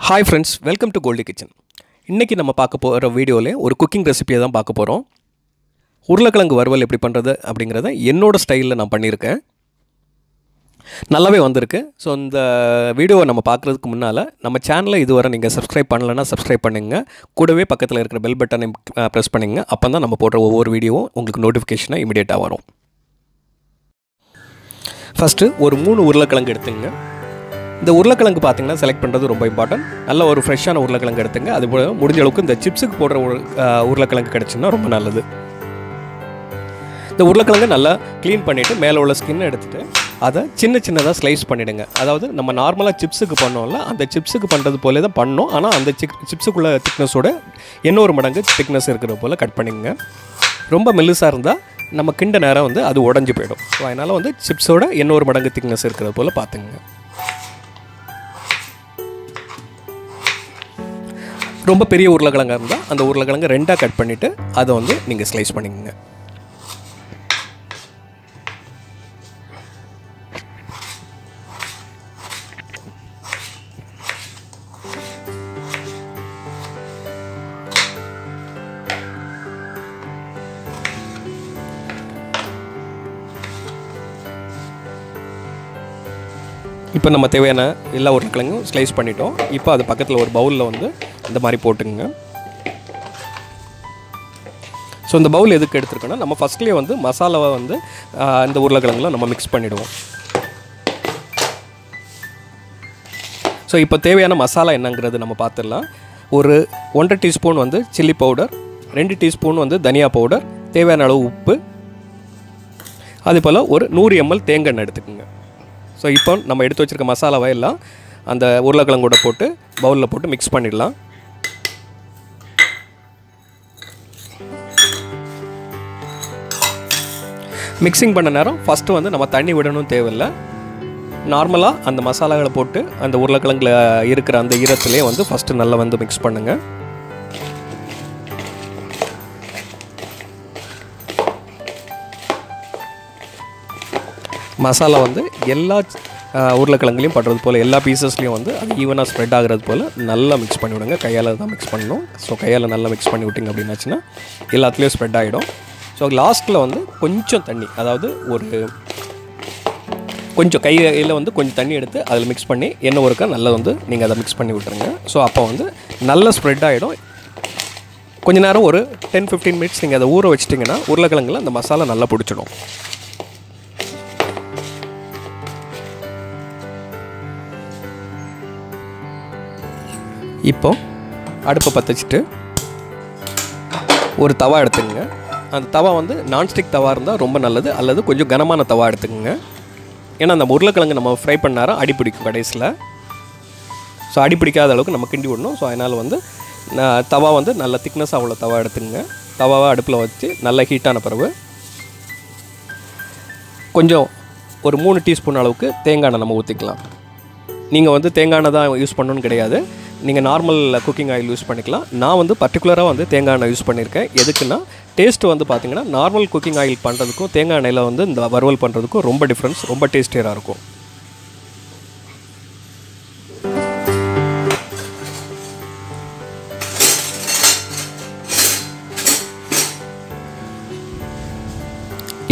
Hi friends, welcome to Goldie Kitchen. இன்னைக்கு நம்ம பார்க்க போற வீடியோல ஒரு குக்கிங் ரெசிபியை தான் பார்க்க போறோம். உருளைக்கிழங்கு வறுவல் எப்படி பண்றது அப்படிங்கறத என்னோட ஸ்டைல்ல நான் பண்ணியிருக்கேன். நல்லாவே வந்திருக்கு. சோ இந்த வீடியோவை நம்ம பார்க்கிறதுக்கு முன்னால நம்ம சேனலை இதுவரை நீங்க Subscribe பண்ணலனா Subscribe பண்ணுங்க. கூடவே பக்கத்துல இருக்கிற பெல் பட்டனை பிரஸ் பண்ணுங்க. அப்பதான் நம்ம போடுற ஒவ்வொரு வீடியோவும் உங்களுக்கு நோட்டிஃபிகேஷனா இமிடியேட்டா வரும். ஃபர்ஸ்ட் ஒரு 3 உருளைக்கிழங்கு எடுத்துங்க. இந்த உருளைக்கிழங்கு பார்த்தீங்கன்னா செலக்ட் பண்ணுறது ரொம்ப இம்பார்ட்டன்ட். நல்ல ஒரு ஃப்ரெஷ்ஷான உருளைக்கிழங்கு எடுத்துங்க. அதுபோல் முடிஞ்ச அளவுக்கு இந்த சிப்ஸுக்கு போடுற உருளைக்கிழங்கு கிடச்சுன்னா ரொம்ப நல்லது. இந்த உருளைக்கிழங்கு நல்லா க்ளீன் பண்ணிவிட்டு மேலே உள்ள ஸ்கின்னை எடுத்துகிட்டு அதை சின்ன சின்னதாக ஸ்லைஸ் பண்ணிவிடுங்க. அதாவது நம்ம நார்மலாக சிப்ஸுக்கு பண்ணோம்ல, அந்த சிப்ஸுக்கு பண்ணுறது போலே தான் பண்ணோம். ஆனால் அந்த சிப்ஸுக்குள்ள திக்னஸோட இன்னொரு மடங்கு திக்னஸ் இருக்கிற போல் கட் பண்ணிங்க. ரொம்ப மெல்லுசாக இருந்தால் நம்ம கிண்ட நேரம் வந்து அது உடஞ்சி போயிடும். ஸோ அதனால் வந்து சிப்ஸோட இன்னொரு மடங்கு திக்னஸ் இருக்கிறது போல் பார்த்துங்க. ரொம்ப பெரிய உருளைக்கிழங்காக இருந்தால் அந்த உருளைக்கிழங்கு ரெண்டாக கட் பண்ணிவிட்டு அதை வந்து நீங்கள் ஸ்லைஸ் பண்ணிக்கோங்க. இப்போ நம்ம தேவையான எல்லா உருளைக்கிழங்கும் ஸ்லைஸ் பண்ணிட்டோம். இப்போ அது பக்கத்தில் ஒரு பவுலில் வந்து இந்த மாதிரி போட்டுங்க. ஸோ இந்த பவுல் எதுக்கு எடுத்துருக்கோன்னா, நம்ம ஃபஸ்ட்லேயே வந்து மசாலாவை வந்து இந்த உருளைக்கிழங்குல நம்ம மிக்ஸ் பண்ணிவிடுவோம். ஸோ இப்போ தேவையான மசாலா என்னங்கிறது நம்ம பார்த்துடலாம். ஒரு 1.5 டீஸ்பூன் வந்து சில்லி பவுடர், 2 டீஸ்பூன் வந்து தனியா பவுடர், தேவையான அளவு உப்பு, அதே போல் ஒரு 100 ml தேங்காய் எடுத்துக்கோங்க. ஸோ இப்போ நம்ம எடுத்து வச்சுருக்க மசாலாவை எல்லாம் அந்த உருளைக்கிழங்கோட போட்டு பவுலில் போட்டு மிக்ஸ் பண்ணிடலாம். மிக்சிங் பண்ண நேரம் ஃபஸ்ட்டு வந்து நம்ம தண்ணி விடணும் தேவையில்லை. நார்மலாக அந்த மசாலாகளை போட்டு அந்த உருளைக்கிழங்குல இருக்கிற அந்த ஈரத்துலேயே வந்து ஃபஸ்ட்டு நல்லா வந்து மிக்ஸ் பண்ணுங்கள். மசாலா வந்து எல்லா உருளைக்கிழங்குலையும் படுறது போல் எல்லா பீசஸ்லையும் வந்து அது ஈவனாக ஸ்ப்ரெட் ஆகிறது போல் நல்லா மிக்ஸ் பண்ணி விடுங்க. கையால் தான் மிக்ஸ் பண்ணணும். ஸோ கையால் நல்லா மிக்ஸ் பண்ணி விட்டிங்க அப்படின்னாச்சுன்னா எல்லாத்துலேயும் ஸ்ப்ரெட் ஆகிடும். ஸோ லாஸ்ட்டில் வந்து கொஞ்சம் தண்ணி, அதாவது ஒரு கொஞ்சம் கையில் வந்து கொஞ்சம் தண்ணி எடுத்து அதில் மிக்ஸ் பண்ணி எண்ணெய் ஒருக்கா நல்லா வந்து நீங்கள் அதை மிக்ஸ் பண்ணி விட்டுருங்க. ஸோ அப்போ வந்து நல்லா ஸ்ப்ரெட் ஆகிடும். கொஞ்ச நேரம் ஒரு 10-15 மினிட்ஸ் நீங்கள் அதை ஊற வச்சிட்டிங்கன்னா உருளைக்கிழங்குல அந்த மசாலா நல்லா பிடிச்சிடும். இப்போ அடுப்பை பற்ற வச்சுட்டு ஒரு தவா எடுத்துக்கங்க. அந்த தவா வந்து நான்ஸ்டிக் தவா இருந்தால் ரொம்ப நல்லது, அல்லது கொஞ்சம் கனமான தவா எடுத்துக்கங்க. ஏன்னா அந்த உருளைக்கிழங்கு நம்ம ஃப்ரை பண்ணாரம் அடி பிடிக்கும் கடைசியில். ஸோ அடி பிடிக்காத அளவுக்கு நம்ம கிண்டி விடணும். ஸோ அதனால் வந்து தவா வந்து நல்ல திக்னஸாக உள்ள தவா எடுத்துக்கங்க. தவாவை அடுப்பில் வச்சு நல்ல ஹீட்டான பிறகு கொஞ்சம் ஒரு 3 டீஸ்பூன் அளவுக்கு தேங்காய் எண்ணெய் நம்ம ஊற்றிக்கலாம். நீங்கள் வந்து தேங்காய் எண்ணெய் தான் யூஸ் பண்ணணும்னு கிடையாது, நீங்கள் நார்மல் குக்கிங் ஆயில் யூஸ் பண்ணிக்கலாம். நான் வந்து பர்டிகுலராக வந்து தேங்காய் எண்ணெய் யூஸ் பண்ணியிருக்கேன். எதுக்குன்னா டேஸ்ட்டு வந்து பார்த்திங்கன்னா நார்மல் குக்கிங் ஆயில் பண்ணுறதுக்கும் தேங்காய் எண்ணெயில் வந்து இந்த வறுவல் பண்ணுறதுக்கும் ரொம்ப டிஃப்ரென்ஸ், ரொம்ப டேஸ்டியராக இருக்கும்.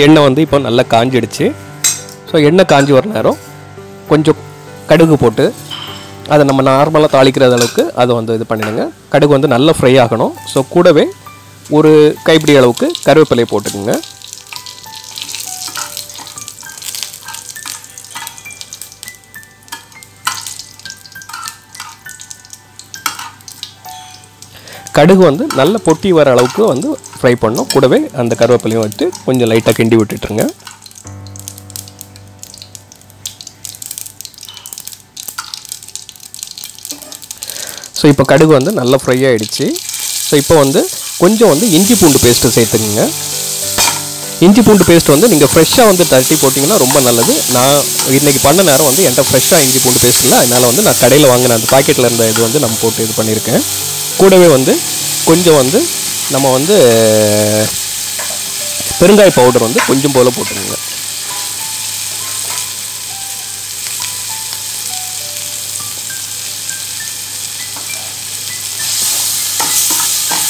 எண்ணெய் வந்து இப்போ நல்லா காஞ்சிடுச்சு. ஸோ எண்ணெய் காஞ்சி வர நேரம் கொஞ்சம் கடுகு போட்டு அதை நம்ம நார்மலாக தாளிக்கிற அளவுக்கு அதை வந்து இது பண்ணிடுங்க. கடுகு வந்து நல்லா ஃப்ரை ஆகணும். ஸோ கூடவே ஒரு கைப்பிடி அளவுக்கு கருவேப்பிலையை போட்டுக்குங்க. கடுகு வந்து நல்ல பொட்டி வர அளவுக்கு வந்து ஃப்ரை பண்ணணும். கூடவே அந்த கருவேப்பிலையும் வச்சு கொஞ்சம் லைட்டாக கிண்டி விட்டுட்டுருங்க. ஸோ இப்போ கடுகு வந்து நல்லா ஃப்ரை ஆகிடுச்சு. ஸோ இப்போ வந்து கொஞ்சம் வந்து இஞ்சி பூண்டு பேஸ்ட்டு சேர்த்துக்குங்க. இஞ்சி பூண்டு பேஸ்ட் வந்து நீங்கள் ஃப்ரெஷ்ஷாக வந்து தட்டி போட்டிங்கன்னா ரொம்ப நல்லது. நான் இன்றைக்கி பண்ண நேரம் வந்து என்கிட்ட ஃப்ரெஷ்ஷாக இஞ்சி பூண்டு பேஸ்ட் இல்லை, அதனால் வந்து நான் கடையில் வாங்கின அந்த பாக்கெட்டில் இருந்த இது வந்து நம்ம போட்டு இது பண்ணியிருக்கேன். கூடவே வந்து கொஞ்சம் வந்து நம்ம வந்து பெருங்காய பவுடர் வந்து கொஞ்சம் போல் போட்டுருங்க.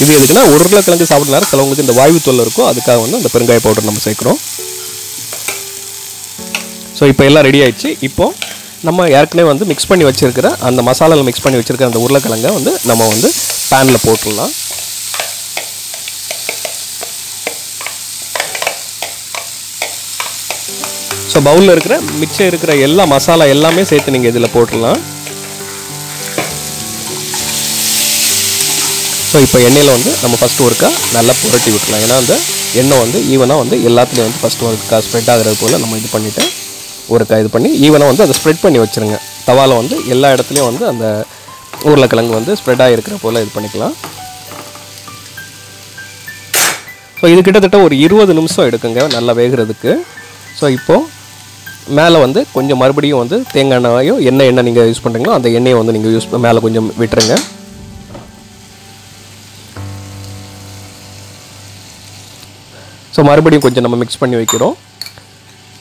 இது எதுக்குன்னா உருளைக்கிழங்கு சாப்பிட்ற நேரம் சிலவங்களுக்கு இந்த வாயு தொல்லை இருக்கும், அதுக்காக வந்து அந்த பெருங்காய பவுடர் நம்ம சேர்க்குறோம். ஸோ இப்போ எல்லாம் ரெடி ஆயிடுச்சு. இப்போது நம்ம ஏற்கனவே வந்து மிக்ஸ் பண்ணி வச்சுருக்கிற அந்த மசாலாவில் மிக்ஸ் பண்ணி வச்சுருக்கிற அந்த உருளைக்கிழங்கை வந்து நம்ம வந்து பேனில் போட்டுடலாம். ஸோ பவுலில் இருக்கிற மிச்சம் இருக்கிற எல்லா மசாலா எல்லாமே சேர்த்து நீங்கள் இதில் போட்டுடலாம். ஸோ இப்போ எண்ணெயில் வந்து நம்ம ஃபஸ்ட்டு ஒருக்கா நல்லா புரட்டி விட்டுலாம். ஏன்னா அந்த எண்ணெய் வந்து ஈவனாக வந்து எல்லாத்துலேயும் வந்து ஃபஸ்ட்டு ஒருக்கா ஸ்ப்ரெட் ஆகிறது போல் நம்ம இது பண்ணிவிட்டு ஒருக்கா இது பண்ணி ஈவனாக வந்து அதை ஸ்ப்ரெட் பண்ணி வச்சுருங்க. தவாவில் வந்து எல்லா இடத்துலையும் வந்து அந்த உருளைக்கிழங்கு வந்து ஸ்ப்ரெட் ஆகிருக்கிற போல் இது பண்ணிக்கலாம். ஸோ இது கிட்டத்தட்ட ஒரு 20 நிமிஷம் எடுக்குங்க நல்லா வேகிறதுக்கு. ஸோ இப்போது மேலே வந்து கொஞ்சம் மறுபடியும் வந்து தேங்காய் எண்ணெயோ எண்ணெய் நீங்கள் யூஸ் பண்ணுறீங்களோ அந்த எண்ணெயை வந்து நீங்கள் மேலே கொஞ்சம் விட்டுருங்க. ஸோ மறுபடியும் கொஞ்சம் நம்ம மிக்ஸ் பண்ணி வைக்கிறோம்.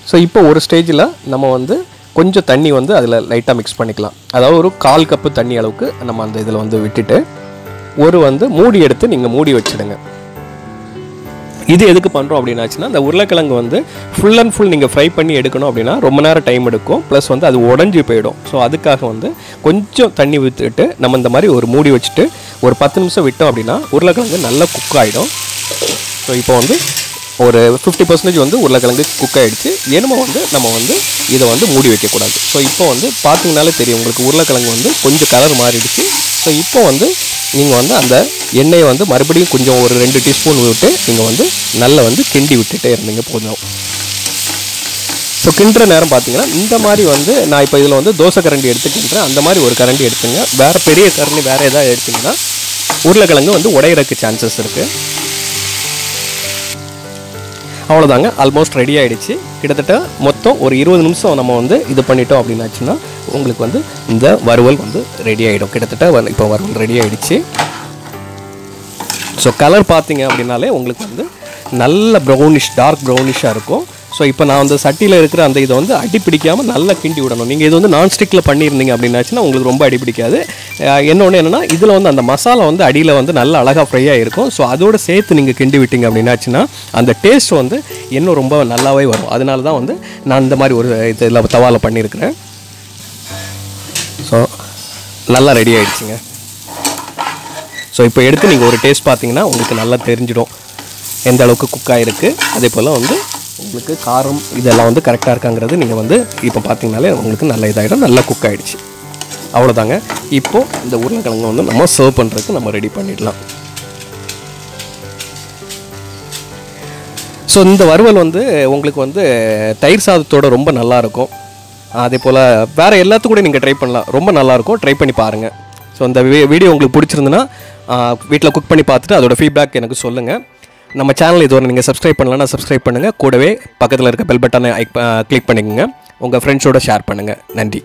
ஸோ இப்போ ஒரு ஸ்டேஜில் நம்ம வந்து கொஞ்சம் தண்ணி வந்து அதில் லைட்டாக மிக்ஸ் பண்ணிக்கலாம். அதாவது ஒரு 1/4 கப்பு தண்ணி அளவுக்கு நம்ம அந்த இதில் வந்து விட்டுட்டு ஒரு வந்து மூடி எடுத்து நீங்கள் மூடி வச்சுடுங்க. இது எதுக்கு பண்ணுறோம் அப்படின்னாச்சுன்னா அந்த உருளைக்கிழங்கு வந்து ஃபுல் அண்ட் ஃபுல் நீங்கள் ஃப்ரை பண்ணி எடுக்கணும் அப்படின்னா ரொம்ப நேரம் டைம் எடுக்கும், ப்ளஸ் வந்து அது உடஞ்சி போயிடும். ஸோ அதுக்காக வந்து கொஞ்சம் தண்ணி ஊற்றிட்டு நம்ம இந்த மாதிரி ஒரு மூடி வச்சுட்டு ஒரு 10 நிமிஷம் விட்டோம் அப்படின்னா உருளைக்கிழங்கு நல்லா குக் ஆகிடும். ஸோ இப்போ வந்து ஒரு 50% வந்து உருளைக்கிழங்கு குக் ஆகிடுச்சு. என்னமோ வந்து நம்ம வந்து இதை வந்து மூடி வைக்கக்கூடாது. ஸோ இப்போ வந்து பார்த்தீங்கனாலே தெரியும் உங்களுக்கு உருளைக்கிழங்கு வந்து கொஞ்சம் கலர் மாறிடுச்சு. ஸோ இப்போ வந்து நீங்கள் வந்து அந்த எண்ணெயை வந்து மறுபடியும் கொஞ்சம் ஒரு 2 டீஸ்பூன் விட்டு நீங்கள் வந்து நல்லா வந்து கிண்டி விட்டுட்டே இருந்தீங்க போதும். ஸோ கிண்டுற நேரம் பார்த்தீங்கன்னா இந்த மாதிரி வந்து நான் இப்போ இதில் வந்து தோசை கரண்டி எடுத்துக்கின்றேன். அந்த மாதிரி ஒரு கரண்டி எடுத்துங்க. வேறு பெரிய கரண்டி வேறு எதாவது எடுத்திங்கன்னா உருளைக்கிழங்கு வந்து உடையிறதுக்கு சான்சஸ் இருக்குது. அவ்வளோதாங்க, ஆல்மோஸ்ட் ரெடி ஆகிடுச்சு. கிட்டத்தட்ட மொத்தம் ஒரு 20 நிமிஷம் நம்ம வந்து இது பண்ணிட்டோம் அப்படின்னாச்சுன்னா உங்களுக்கு வந்து இந்த வறுவல் வந்து ரெடி ஆகிடும். கிட்டத்தட்ட இப்போ வறுவல் ரெடி ஆகிடுச்சு. ஸோ கலர் பார்த்தீங்க அப்படின்னாலே உங்களுக்கு வந்து நல்ல ப்ரௌனிஷ் டார்க் ப்ரௌனிஷாக இருக்கும். ஸோ இப்போ நான் அந்த சட்டியில் இருக்கிற அந்த இதை வந்து அடி பிடிக்காமல் நல்லா கிண்டி விடணும். நீங்கள் இது வந்து நான்ஸ்டிக்கில் பண்ணியிருந்தீங்க அப்படின்னாச்சுன்னா உங்களுக்கு ரொம்ப அடி பிடிக்காது. இன்னொன்று என்னென்னா இதில் வந்து அந்த மசாலா வந்து அடியில் வந்து நல்லா அழகாக ஃப்ரையாக இருக்கும். ஸோ அதோடு சேர்த்து நீங்கள் கிண்டி விட்டீங்க அப்படின்னாச்சுன்னா அந்த டேஸ்ட் வந்து இன்னும் ரொம்ப நல்லாவே வரும். அதனால தான் வந்து நான் இந்த மாதிரி ஒரு இதில் தவாவில் பண்ணியிருக்கிறேன். ஸோ நல்லா ரெடி ஆகிடுச்சிங்க. ஸோ இப்போ எடுத்து நீங்கள் ஒரு டேஸ்ட் பார்த்தீங்கன்னா உங்களுக்கு நல்லா தெரிஞ்சிடும் எந்த அளவுக்கு குக் ஆகிருக்கு. அதே போல் வந்து உங்களுக்கு காரம் இதெல்லாம் வந்து கரெக்டாக இருக்காங்கிறது நீங்கள் வந்து இப்போ பார்த்தீங்கனாலே உங்களுக்கு நல்ல இதாகிடும், நல்லா குக் ஆகிடுச்சு. அவ்வளோதாங்க. இப்போது இந்த உருளைக்கிழங்கு வந்து நம்ம சர்வ் பண்ணுறதுக்கு நம்ம ரெடி பண்ணிடலாம். ஸோ இந்த வறுவல் வந்து உங்களுக்கு வந்து தயிர் சாதத்தோடு ரொம்ப நல்லாயிருக்கும். அதே போல் வேறு எல்லாத்துக்கும் கூட நீங்கள் ட்ரை பண்ணலாம், ரொம்ப நல்லாயிருக்கும். ட்ரை பண்ணி பாருங்கள். ஸோ இந்த வீடியோ உங்களுக்கு பிடிச்சிருந்துன்னா வீட்டில் குக் பண்ணி பார்த்துட்டு அதோட ஃபீட்பேக் எனக்கு சொல்லுங்கள். நம்ம சேனல் இதுவரை நீங்கள் சப்ஸ்கிரைப் பண்ணலன்னா சப்ஸ்கிரைப் பண்ணுங்கள். கூடவே பக்கத்தில் இருக்க பெல் பட்டனை கிளிக் பண்ணிக்கோங்க. உங்கள் ஃப்ரெண்ட்ஸோடு ஷேர் பண்ணுங்கள். நன்றி.